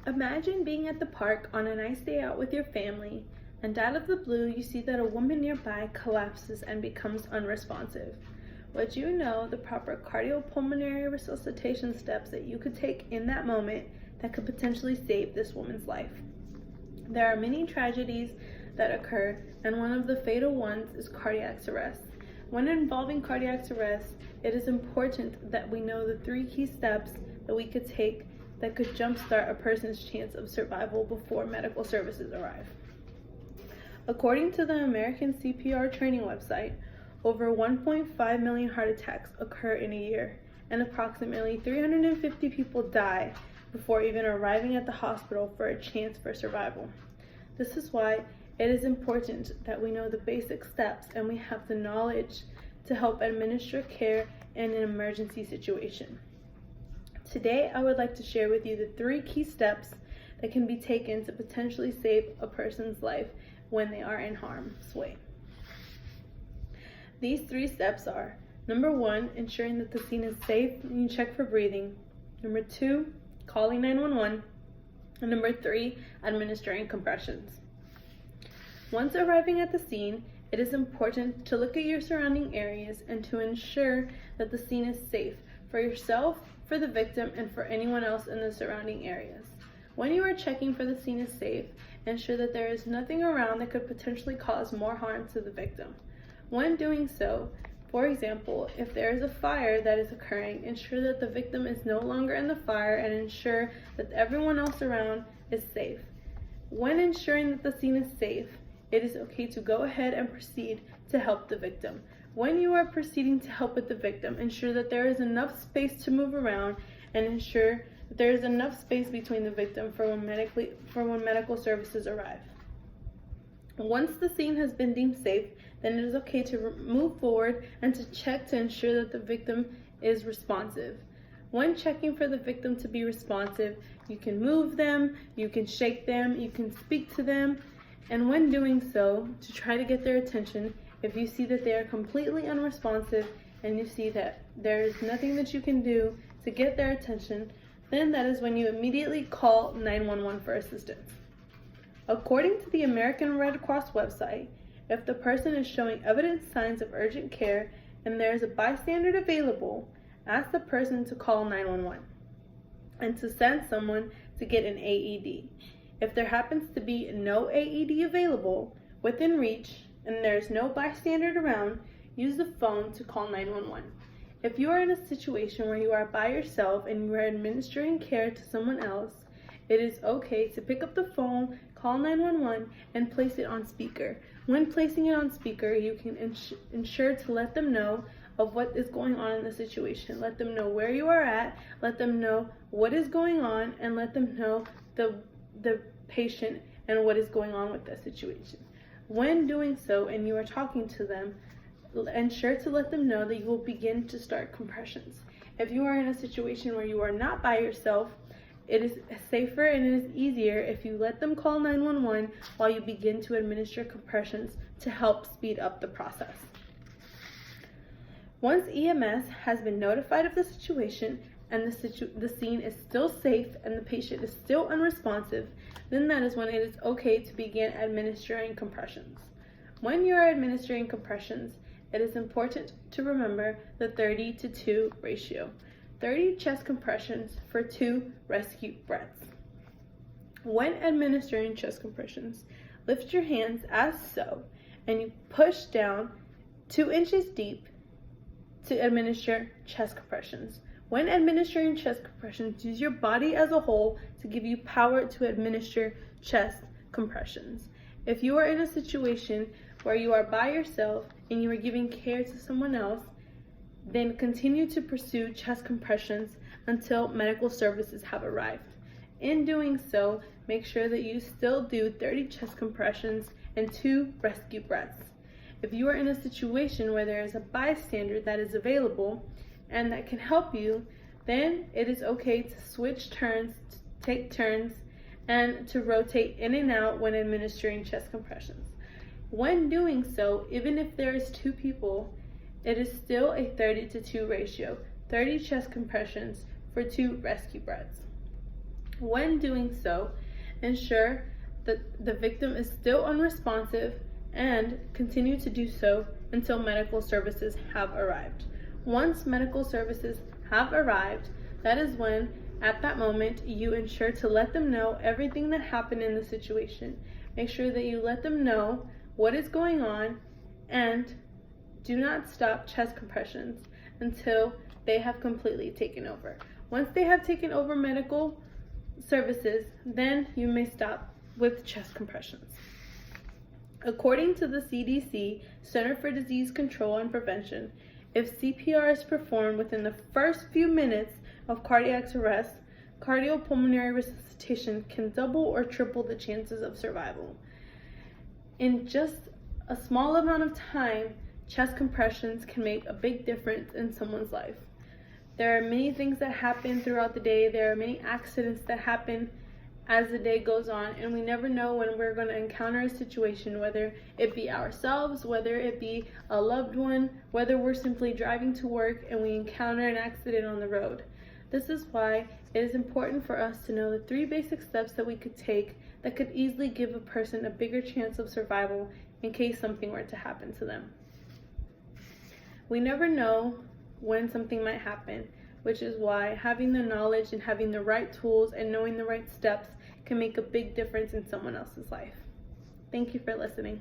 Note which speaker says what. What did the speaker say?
Speaker 1: Imagine being at the park on a nice day out with your family, and out of the blue you see that a woman nearby collapses and becomes unresponsive. Would you know the proper cardiopulmonary resuscitation steps that you could take in that moment that could potentially save this woman's life? There are many tragedies that occur, and one of the fatal ones is cardiac arrest. When involving cardiac arrest, it is important that we know the 3 key steps that we could take that could jumpstart a person's chance of survival before medical services arrive. According to the American CPR training website, over 1.5 million heart attacks occur in a year, and approximately 350 people die before even arriving at the hospital for a chance for survival. This is why it is important that we know the basic steps and we have the knowledge to help administer care in an emergency situation. Today, I would like to share with you the 3 key steps that can be taken to potentially save a person's life when they are in harm's way. These 3 steps are: number 1, ensuring that the scene is safe and you check for breathing. Number 2, calling 911. And number 3, administering compressions. Once arriving at the scene, it is important to look at your surrounding areas and to ensure that the scene is safe for yourself, for the victim, and for anyone else in the surrounding areas. When you are checking for the scene is safe, ensure that there is nothing around that could potentially cause more harm to the victim. When doing so, for example, if there is a fire that is occurring, ensure that the victim is no longer in the fire and ensure that everyone else around is safe. When ensuring that the scene is safe, it is okay to go ahead and proceed to help the victim. When you are proceeding to help with the victim, ensure that there is enough space to move around and ensure that there is enough space between the victim for when medical services arrive. Once the scene has been deemed safe, then it is okay to move forward and to check to ensure that the victim is responsive. When checking for the victim to be responsive, you can move them, you can shake them, you can speak to them, and when doing so, to try to get their attention, if you see that they are completely unresponsive and you see that there is nothing that you can do to get their attention, then that is when you immediately call 911 for assistance. According to the American Red Cross website, if the person is showing evident signs of urgent care and there is a bystander available, ask the person to call 911 and to send someone to get an AED. If there happens to be no AED available within reach and there is no bystander around, use the phone to call 911. If you are in a situation where you are by yourself and you are administering care to someone else, it is okay to pick up the phone, call 911, and place it on speaker. When placing it on speaker, you can ensure to let them know of what is going on in the situation. Let them know where you are at, let them know what is going on, and let them know the patient and what is going on with the situation. When doing so and you are talking to them, ensure to let them know that you will begin to start compressions. If you are in a situation where you are not by yourself, it is safer and it is easier if you let them call 911 while you begin to administer compressions to help speed up the process. Once EMS has been notified of the situation and the scene is still safe and the patient is still unresponsive, then that is when it is okay to begin administering compressions. When you are administering compressions, it is important to remember the 30-2 ratio. 30 chest compressions for 2 rescue breaths. When administering chest compressions, lift your hands as so, and you push down 2 inches deep to administer chest compressions. When administering chest compressions, use your body as a whole to give you power to administer chest compressions. If you are in a situation where you are by yourself and you are giving care to someone else, then continue to pursue chest compressions until medical services have arrived. In doing so, make sure that you still do 30 chest compressions and 2 rescue breaths. If you are in a situation where there is a bystander that is available and that can help you, then it is okay to switch turns, to take turns, and to rotate in and out when administering chest compressions. When doing so, even if there is 2 people, it is still a 30-2 ratio, 30 chest compressions for 2 rescue breaths. When doing so, ensure that the victim is still unresponsive and continue to do so until medical services have arrived. Once medical services have arrived, that is when, at that moment, you ensure to let them know everything that happened in the situation. Make sure that you let them know what is going on, and do not stop chest compressions until they have completely taken over. Once they have taken over medical services, then you may stop with chest compressions. According to the CDC, Center for Disease Control and Prevention, if CPR is performed within the first few minutes of cardiac arrest, cardiopulmonary resuscitation can double or triple the chances of survival. In just a small amount of time, chest compressions can make a big difference in someone's life. There are many things that happen throughout the day. There are many accidents that happen as the day goes on, and we never know when we're going to encounter a situation, whether it be ourselves, whether it be a loved one, whether we're simply driving to work and we encounter an accident on the road. This is why it is important for us to know the 3 basic steps that we could take that could easily give a person a bigger chance of survival in case something were to happen to them. We never know when something might happen, which is why having the knowledge and having the right tools and knowing the right steps can make a big difference in someone else's life. Thank you for listening.